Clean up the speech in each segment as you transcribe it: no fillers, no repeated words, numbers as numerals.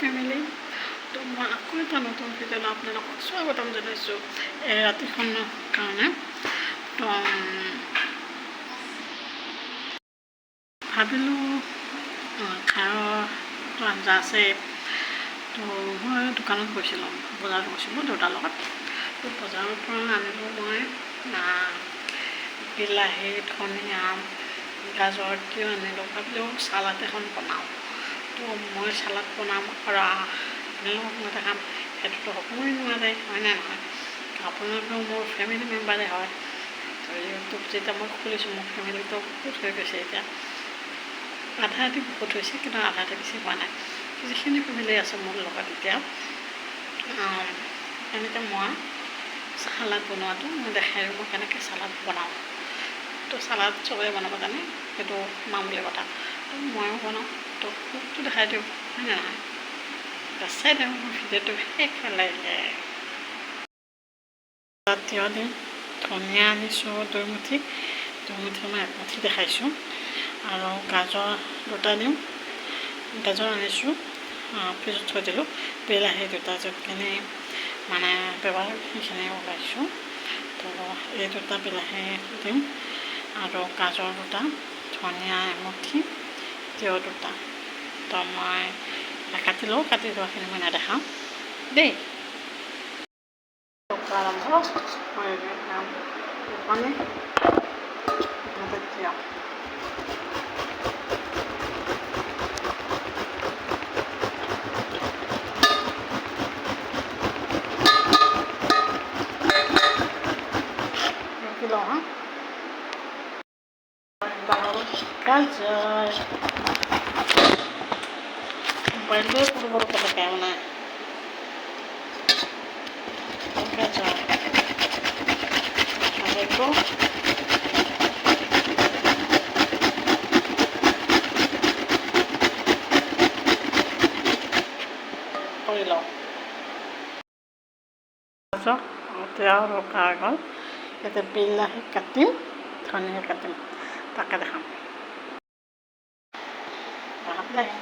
Family, তো মই আকৌ এটা নতুন ভিডিঅ'লৈ আপোনালোকক স্বাগতম জনাইছোঁ এই ৰাতিখনৰ কাৰণে। তো ভাবিলোঁ খাৰটো আঞ্জা আছে, তো মই দোকানত গৈছিলোঁ, বজাৰত গৈছিলোঁ দেউতাৰ লগত। তো বজাৰৰ পৰা আনিলোঁ মই বিলাহী, ধনিয়া, গাজৰ, তিয়ঁহ আনিলোঁ। ভাবিলোঁ চালাড এখন বনাওঁ। তো মই চালাড বনাম আৰু আপোনালোকক মই দেখাম, সেইটোতো হ'বই নোৱাৰে, হয়নে নহয়? আপোনালোকেও মোৰ ফেমিলি মেম্বাৰে হয়। তো ইউটিউব যেতিয়া মই খুলিছোঁ, মোৰ ফেমিলিটো বহুত হৈ গৈছে এতিয়া, আধা আধি বহুত হৈছে, কিন্তু আধা আধি বেছি হোৱা নাই। যিখিনি ফেমিলি আছে মোৰ লগত এতিয়া, এনেকৈ মই চালাড বনোৱাটো মই দেখাই দিওঁ, মই কেনেকৈ চালাড বনাওঁ। তো চালাড চবেই বনাব জানে, সেইটো মামুলি কথা। তো ময়ো বনাওঁ, তো মোকতো দেখাই দিওঁ, হয়নে নহয়? চাই দিওঁ মোৰ ভিডিঅ'টো শেষলৈকে। তিয়ঁহ দিম, ধনিয়া আনিছোঁ 2 মুঠি, 2 মুঠি মই 1 মুঠি দেখাইছোঁ। আৰু গাজৰ 2টা দিম, গাজৰ আনিছোঁ, ফ্ৰিজত থৈ দিলোঁ। বিলাহী 2টা য'তখিনি মানে ব্যৱহাৰ সেইখিনি ওলাইছোঁ, তো এই 2টা বিলাহী দিম, আৰু গাজৰ 2টা, ধনিয়া 1 মুঠি, তিয়ঁহ 2টা। তো মই কাটি লওঁ, কাটি লোৱাখিনি মই নেদেখাওঁ দেই। আৰম্ভ হৈ মানে তিয়ঁহ লওঁ হা। গাজৰ মোবাইলটোৱে পূৰ্বৰ কথা কাম নাই। গাজৰ আৰু কৰি লওঁ। তিয়ঁহ ৰখা গ'ল, এতিয়া বিলাহী কাটিম, ধনিয়া কাটিম, তাকে দেখাম। বিলাহী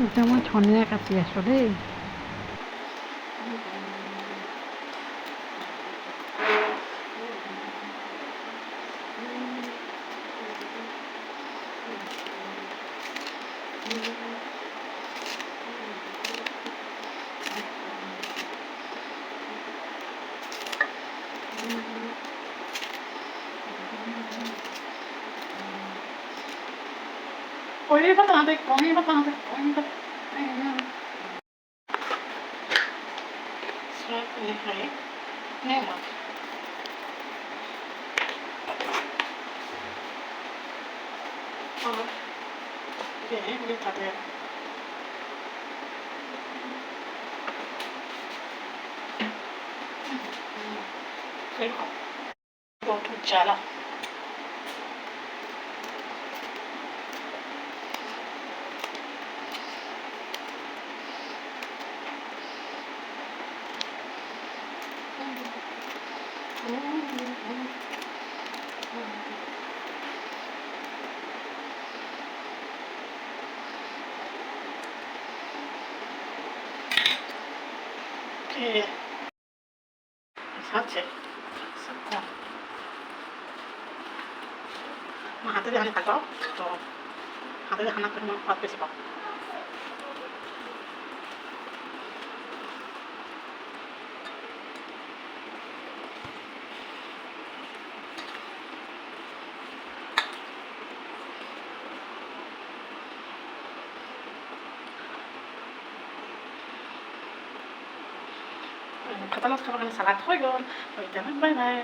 এতিয়া মই ধনিয়া কাটি আছোঁ দেই। Poi patate, poi patate, poi patate. Ini hai, ini apa? Oh, ini tadi. Kau tu jalan. Okay. Saatnya. হাতে দিয়ে হানি খাইছো তো হাতে দিয়ে খানা তো সোৱাদ বেছি পাওঁ ভাতৰ লগত খাবৰ কাৰণে চালাড হৈ গ'ল এতিয়া বাই বাই